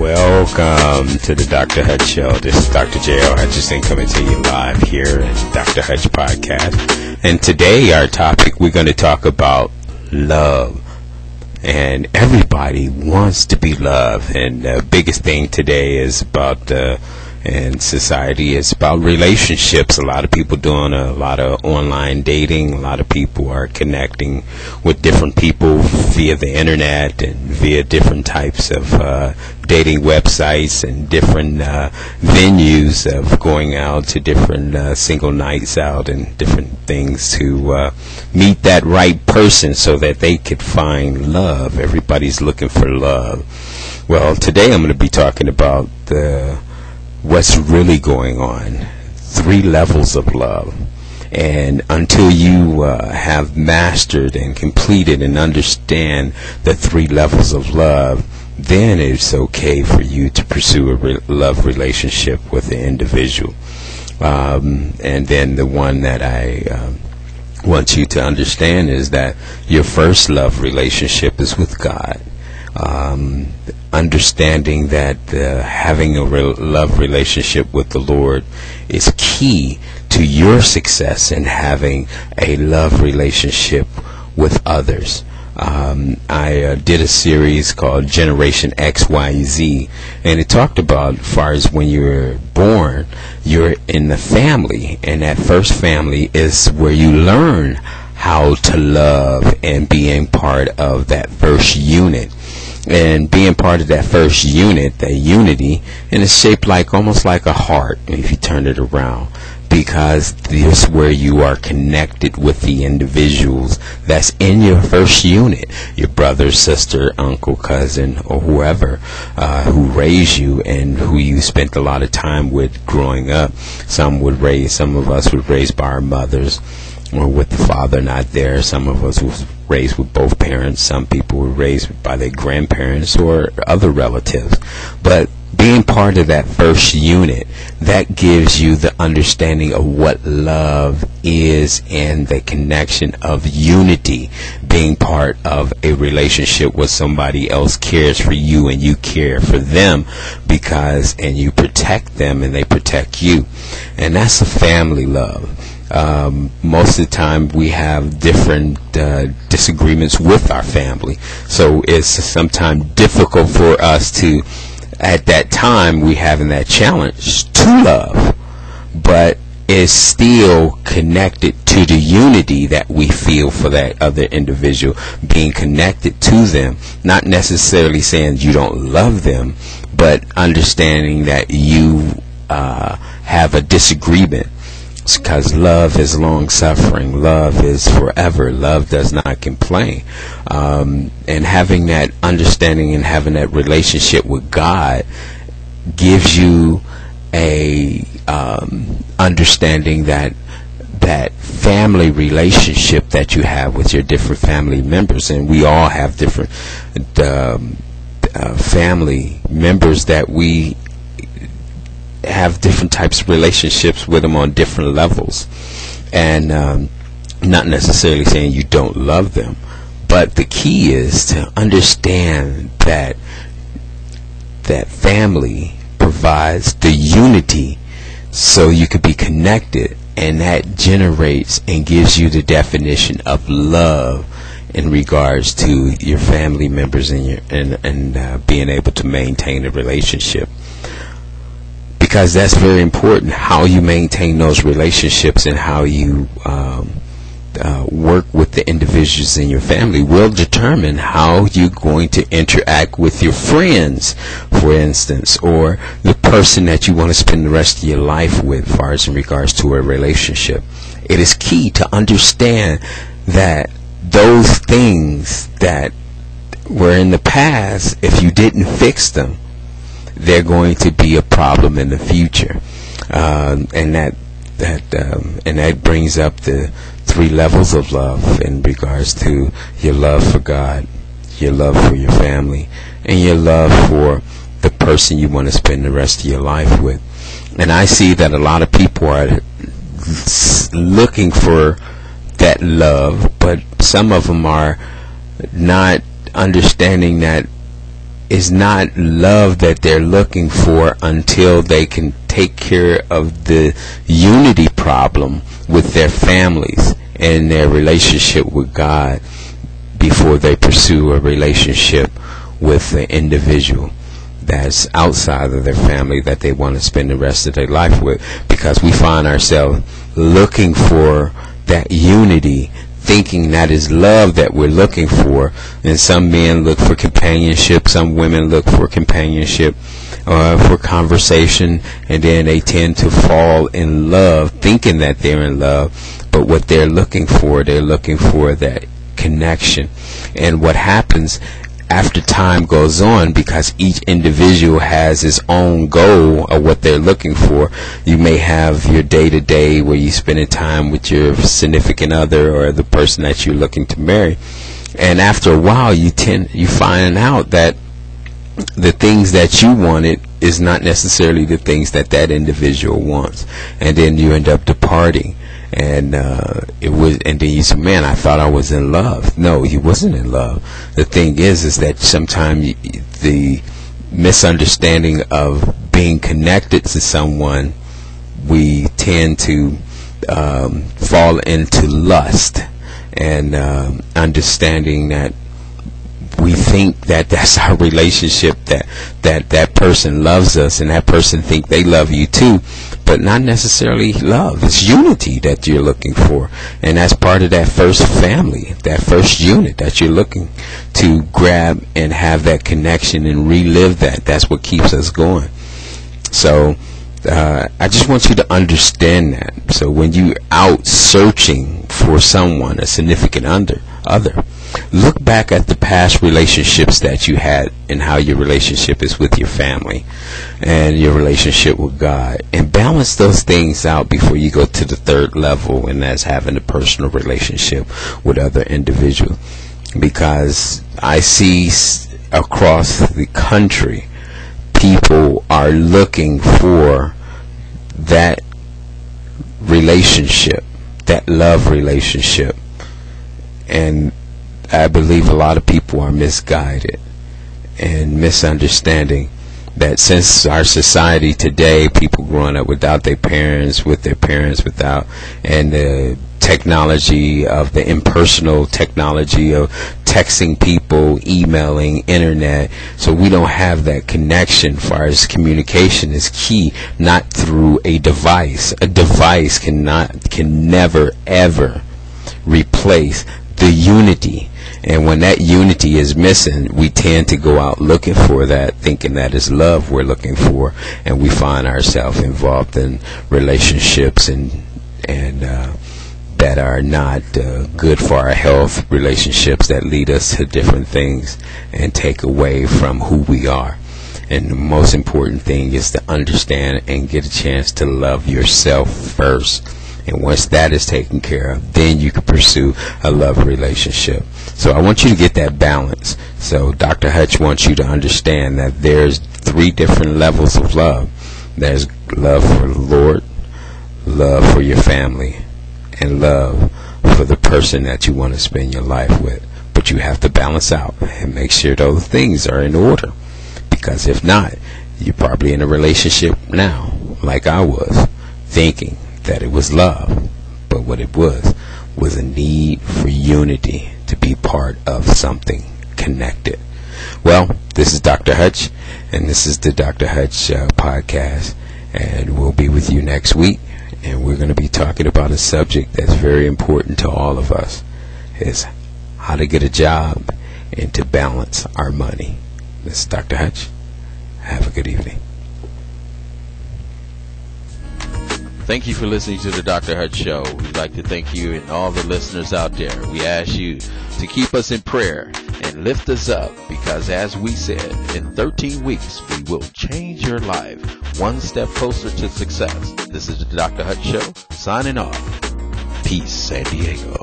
Welcome to the Dr. Hutch Show. This is Dr. J.L. Hutchison coming to you live here at Dr. Hutch Podcast. And today our topic, we're going to talk about love. And everybody wants to be loved. And the biggest thing today is about in society is about relationships. A lot of people doing a lot of online dating. A lot of people are connecting with different people via the internet and via different types of dating websites and different venues of going out to different single nights out and different things to meet that right person so that they could find love. Everybody's looking for love. Well, today I'm going to be talking about what's really going on. 3 levels of love. And until you have mastered and completed and understand the 3 levels of love, then it's okay for you to pursue a love relationship with the individual. And then the one that I want you to understand is that your first love relationship is with God. Understanding that having a love relationship with the Lord is key to your success in having a love relationship with others. I did a series called Generation XYZ, and it talked about, as far as when you're born, you're in the family, and that first family is where you learn how to love and being part of that first unit. And being part of that first unit, that unity, and it's shaped like almost like a heart if you turn it around, because this is where you are connected with the individuals that's in your first unit, your brother, sister, uncle, cousin, or whoever who raised you and who you spent a lot of time with growing up. Some of us were raised by our mothers, or with the father not there. Some of us was raised with both parents. Some people were raised by their grandparents or other relatives. But being part of that first unit, that gives you the understanding of what love is and the connection of unity, being part of a relationship where somebody else cares for you and you care for them, and you protect them and they protect you. And that's a family love. Most of the time we have different disagreements with our family, so it's sometimes difficult for us to, at that time, we having that challenge to love, but it's still connected to the unity that we feel for that other individual, being connected to them, not necessarily saying you don't love them, but understanding that you have a disagreement. Because love is long-suffering. Love is forever. Love does not complain. And having that understanding and having that relationship with God gives you a understanding that family relationship that you have with your different family members. And we all have different family members that we have different types of relationships with them on different levels, and not necessarily saying you don't love them, but the key is to understand that family provides the unity so you could be connected, and that generates and gives you the definition of love in regards to your family members and being able to maintain a relationship. Because that's very important. How you maintain those relationships and how you work with the individuals in your family will determine how you're going to interact with your friends, for instance, or the person that you want to spend the rest of your life with, as far as in regards to a relationship. It is key to understand that those things that were in the past, if you didn't fix them, they're going to be a problem in the future, and that brings up the 3 levels of love in regards to your love for God, your love for your family, and your love for the person you want to spend the rest of your life with. And I see that a lot of people are looking for that love, but some of them are not understanding that is not love that they're looking for until they can take care of the unity problem with their families and their relationship with God before they pursue a relationship with the individual that's outside of their family that they want to spend the rest of their life with, because we find ourselves looking for that unity, thinking that is love that we're looking for. And some men look for companionship, some women look for companionship for conversation, and then they tend to fall in love thinking that they're in love, but what they're looking for that connection. And what happens after time goes on, because each individual has his own goal of what they're looking for. You may have your day-to-day where you're spending time with your significant other or the person that you're looking to marry, and after a while you find out that the things that you wanted is not necessarily the things that that individual wants, and then you end up departing. And and then you say, man, I thought I was in love. No, you wasn't in love. The thing is that sometimes the misunderstanding of being connected to someone, we tend to fall into lust, and understanding that we think that that's our relationship, that person loves us, and that person think they love you too, but not necessarily love. It's unity that you're looking for, and that's part of that first family, that first unit that you're looking to grab and have that connection and relive that. That's what keeps us going. So I just want you to understand that. So when you're out searching for someone, a significant other, look back at the past relationships that you had and how your relationship is with your family and your relationship with God, and balance those things out before you go to the third level, and that's having a personal relationship with other individuals. Because I see across the country, people are looking for that relationship, that love relationship, and I believe a lot of people are misguided and misunderstanding that since our society today, people growing up without their parents, with their parents without, and the technology of the impersonal technology of texting people, emailing, internet, so we don't have that connection. As far as communication is key, not through a device. A device can never ever replace the unity. And when that unity is missing, we tend to go out looking for that, thinking that is love we're looking for, and we find ourselves involved in relationships and that are not good for our health, relationships that lead us to different things and take away from who we are. And the most important thing is to understand and get a chance to love yourself first. And once that is taken care of, then you can pursue a love relationship. So I want you to get that balance. So Dr. Hutch wants you to understand that there's 3 different levels of love. There's love for the Lord, love for your family, and love for the person that you want to spend your life with. But you have to balance out and make sure those things are in order. Because if not, you're probably in a relationship now, like I was, thinking that it was love, but what it was a need for unity, to be part of something connected. Well, this is Dr. Hutch, and this is the Dr. Hutch podcast, and we'll be with you next week, and we're going to be talking about a subject that's very important to all of us, is how to get a job and to balance our money. This is Dr. Hutch. Have a good evening. Thank you for listening to the Dr. Hutch Show. We'd like to thank you and all the listeners out there. We ask you to keep us in prayer and lift us up, because as we said, in 13 weeks, we will change your life one step closer to success. This is the Dr. Hutch Show, signing off. Peace, San Diego.